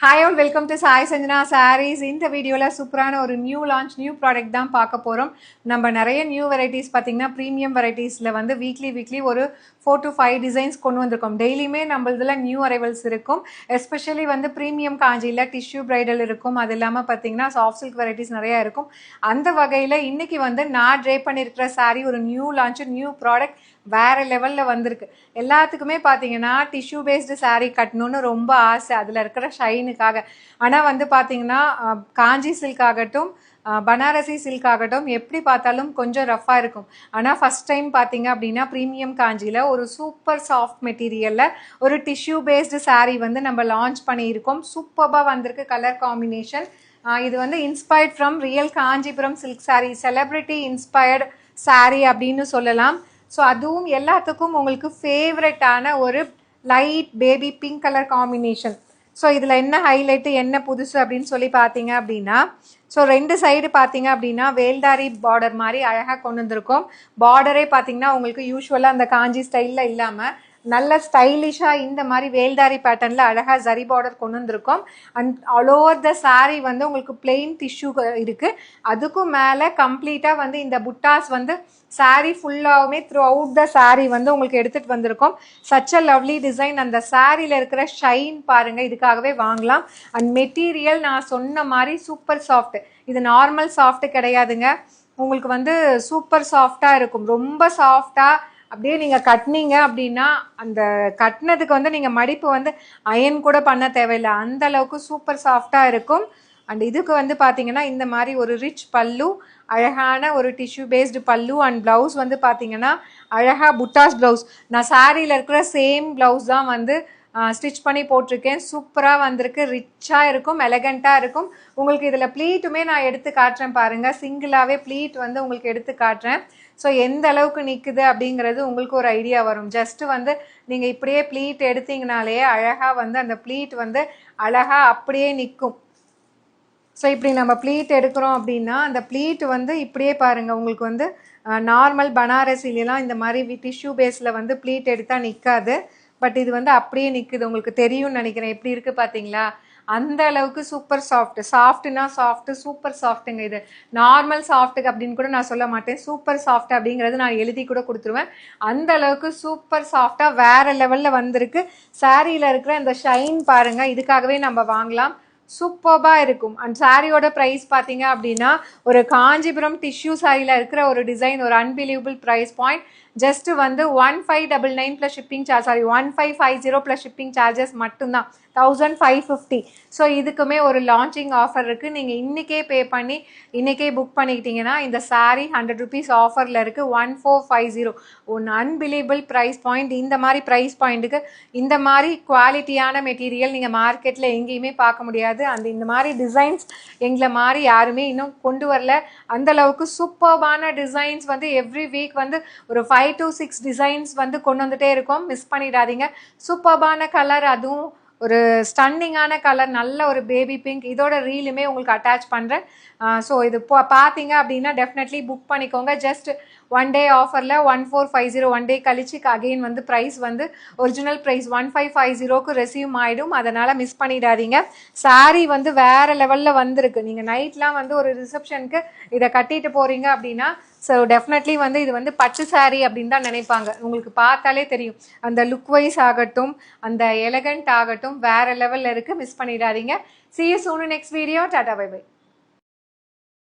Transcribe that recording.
Hi all, welcome to Sai Sanjana Sarees. இந்த வீடியோல சூப்பரான ஒரு நியூ லான்ச் நியூ ப்ராடக்ட் தான் பார்க்க போறோம். நம்ம நிறைய நியூ வெரைட்டிஸ் பாத்தீங்கன்னா பிரீமியம் வெரைட்டிஸ்ல வந்து வீக்லி ஒரு 4 to 5 டிசைன்ஸ் கொண்டு வந்திருக்கோம். டெய்லியுமே நம்மளதுல நியூ அரைவல்ஸ் இருக்கும். எஸ்பெஷலி வந்து பிரீமியம் காஞ்சில டிஷ்யூ பிரைடல் இருக்கும். அது இல்லாம பாத்தீங்கன்னா சாஃப்ட் சில்க் வெரைட்டிஸ் நிறைய இருக்கும். அந்த வகையில இன்னைக்கு வந்து நான் ட்ரே பண்ணியிருக்கிற சாரி ஒரு நியூ லான்ச் நியூ ப்ராடக்ட் வேற லெவல்ல வந்திருக்கு. எல்லாத்துக்குமே பாத்தீங்கன்னா டிஷ்யூ பேஸ்டு சாரீ கட்டணும்னு ரொம்ப ஆசை அதுல இருக்கிற ஷைனுக்காக. ஆனா வந்து பாத்தீங்கன்னா காஞ்சி சில்க் ஆகட்டும் பனாரசி சில்க் ஆகட்டும் எப்படி பார்த்தாலும் கொஞ்சம் ரஃபா இருக்கும். ஆனா ஃபர்ஸ்ட் டைம் பாத்தீங்க அப்படின்னா பிரீமியம் காஞ்சில ஒரு சூப்பர் சாஃப்ட் மெட்டீரியல்ல ஒரு டிஷ்யூ பேஸ்டு சாரீ வந்து நம்ம லான்ச் பண்ணியிருக்கோம். சூப்பர்பா வந்திருக்கு கலர் காம்பினேஷன். இது வந்து inspired from real Kanchipuram silk sari, celebrity inspired sari அப்படின்னு சொல்லலாம். ஸோ அதுவும் எல்லாத்துக்கும் உங்களுக்கு ஃபேவரட்டான ஒரு light baby pink colour combination. So இதில் என்ன ஹைலைட்டு என்ன புதுசு அப்படின்னு சொல்லி பார்த்தீங்க அப்படின்னா, ஸோ ரெண்டு சைடு பார்த்தீங்க அப்படின்னா வேல்தாரி பார்டர் மாதிரி அழகாக கொண்டு வந்திருக்கோம். பார்டரே பார்த்தீங்கன்னா உங்களுக்கு யூஸ்வலாக அந்த காஞ்சி ஸ்டைலில் இல்லாமல் நல்ல ஸ்டைலிஷாக இந்த மாதிரி வேல்தாரி பேட்டர்னில் அழகாக ஜரி பார்டர் கொண்டு வந்திருக்கோம். And all over the sari வந்து உங்களுக்கு பிளெயின் டிஷ்யூ இருக்குது. அதுக்கும் மேலே கம்ப்ளீட்டாக வந்து இந்த புட்டாஸ் வந்து சாரீ ஃபுல்லாகவுமே த்ரூ அவுட் த சாரீ வந்து உங்களுக்கு எடுத்துகிட்டு வந்திருக்கோம். Such a lovely design. அந்த சாரியில் இருக்கிற ஷைன் பாருங்கள், இதுக்காகவே வாங்கலாம். அண்ட் மெட்டீரியல் நான் சொன்ன மாதிரி சூப்பர் சாஃப்ட். இது நார்மல் சாஃப்ட் கிடையாதுங்க, உங்களுக்கு வந்து சூப்பர் சாஃப்டாக இருக்கும். ரொம்ப சாஃப்டாக அப்படியே நீங்கள் கட்டினீங்க அப்படின்னா அந்த கட்டினதுக்கு வந்து நீங்கள் மடிப்பு வந்து அயன் கூட பண்ண தேவையில்லை, அந்த அளவுக்கு சூப்பர் சாஃப்டாக இருக்கும். அண்ட் இதுக்கு வந்து பார்த்தீங்கன்னா இந்த மாதிரி ஒரு ரிச் பல்லு, அழகான ஒரு டிஷ்யூ பேஸ்டு பல்லு. அண்ட் ப்ளவுஸ் வந்து பார்த்தீங்கன்னா அழகாக புட்டாஸ் ப்ளவுஸ். நான் சாரியில் இருக்கிற சேம் ப்ளவுஸ் தான் வந்து ஸ்டிச் பண்ணி போட்டிருக்கேன். சூப்பராக வந்திருக்கு, ரிச்சாக இருக்கும், எலகண்ட்டாக இருக்கும். உங்களுக்கு இதில் ப்ளீட்டுமே நான் எடுத்து காட்டுறேன் பாருங்கள். சிங்கிளாகவே ப்ளீட் வந்து உங்களுக்கு எடுத்து காட்டுறேன். ஸோ எந்த அளவுக்கு நிற்குது அப்படிங்கிறது உங்களுக்கு ஒரு ஐடியா வரும். ஜஸ்ட்டு வந்து நீங்கள் இப்படியே ப்ளீட் எடுத்தீங்கனாலே அழகாக வந்து அந்த ப்ளீட் வந்து அழகாக அப்படியே நிற்கும். ஸோ இப்படி நம்ம ப்ளீட் எடுக்கிறோம் அப்படின்னா அந்த ப்ளீட் வந்து இப்படியே பாருங்கள், உங்களுக்கு வந்து நார்மல் பனாரசிலாம் இந்த மாதிரி டிஷ்யூ பேஸில் வந்து ப்ளீட் எடுத்தால் நிற்காது. பட் இது வந்து அப்படியே நிற்குது, உங்களுக்கு தெரியும்னு நினைக்கிறேன். எப்படி இருக்குது பார்த்தீங்களா? அந்த அளவுக்கு சூப்பர் சாஃப்ட். சாஃப்ட்னா சாஃப்ட், சூப்பர் சாஃப்ட்டுங்க. இது நார்மல் சாஃப்ட்டுக்கு அப்படின்னு கூட நான் சொல்ல மாட்டேன், சூப்பர் சாஃப்ட் அப்படிங்கிறது நான் எழுதி கூட கொடுத்துருவேன். அந்த அளவுக்கு சூப்பர் சாஃப்டாக வேற லெவலில் வந்திருக்கு. சாரியில் இருக்கிற அந்த ஷைன் பாருங்கள், இதுக்காகவே நம்ம வாங்கலாம். சூப்பர்பாக இருக்கும். அண்ட் சாரியோட ப்ரைஸ் பார்த்தீங்க அப்படின்னா ஒரு காஞ்சிபுரம் டிஷ்யூ சாரியில் இருக்கிற ஒரு டிசைன், ஒரு அன்பிலீவபிள் ப்ரைஸ் பாயிண்ட். ஜஸ்ட் வந்து 1599 plus shipping charge, sorry 1550 plus shipping charges மட்டும்தான், 1550. ஸோ இதுக்குமே ஒரு லான்ச்சிங் ஆஃபர் இருக்குது. நீங்கள் இன்றைக்கே பே பண்ணி இன்றைக்கே புக் பண்ணிக்கிட்டீங்கன்னா இந்த சாரீ 100 rupees ஆஃபரில் இருக்குது. 1450, ஒன்று அன்பிலீவபிள் ப்ரைஸ் பாயிண்ட். இந்த மாதிரி ப்ரைஸ் பாயிண்ட்டுக்கு இந்த மாதிரி குவாலிட்டியான மெட்டீரியல் நீங்கள் மார்க்கெட்டில் எங்கேயுமே பார்க்க முடியாது. அந்த இந்த மாதிரி டிசைன்ஸ் எங்களை மாதிரி யாருமே இன்னும் கொண்டு வரல. அந்தளவுக்கு சூப்பர்பான டிசைன்ஸ் வந்து எவ்ரி வீக் வந்து ஒரு 5 to 6 டிசைன்ஸ் வந்து கொண்டு வந்துட்டே இருக்கோம். மிஸ் பண்ணிடாதீங்க. சூப்பர்பான கலர், அதுவும் ஒரு ஸ்டன்னிங்கான கலர், நல்ல ஒரு பேபி பிங்க். இதோட ரீலுமே உங்களுக்கு அட்டாச் பண்ணுறேன். ஸோ இது பார்த்தீங்க அப்படின்னா டெஃபினெட்லி புக் பண்ணிக்கோங்க. ஜஸ்ட் 1 day ஆஃபரில் 1450. 1 day கழிச்சு அகெயின் வந்து ப்ரைஸ் வந்து ஒரிஜினல் ப்ரைஸ் 1550க்கு ரெசியூம் ஆகிடும். அதனால் மிஸ் பண்ணிடாதீங்க. சாரீ வந்து வேறு லெவலில் வந்திருக்கு. நீங்கள் நைட்லாம் வந்து ஒரு ரிசப்ஷனுக்கு இதை கட்டிட்டு போகிறீங்க அப்படின்னா ஸோ டெஃபினெட்லி வந்து இது வந்து பட்டு சாரீ அப்படின்னு தான் நினைப்பாங்க. உங்களுக்கு பார்த்தாலே தெரியும் அந்த லுக் வைஸ் ஆகட்டும், அந்த எலகண்ட் ஆகட்டும் வேறு லெவலில் இருக்குது. மிஸ் பண்ணிடாதீங்க. See you soon in next video. Tata, bye bye.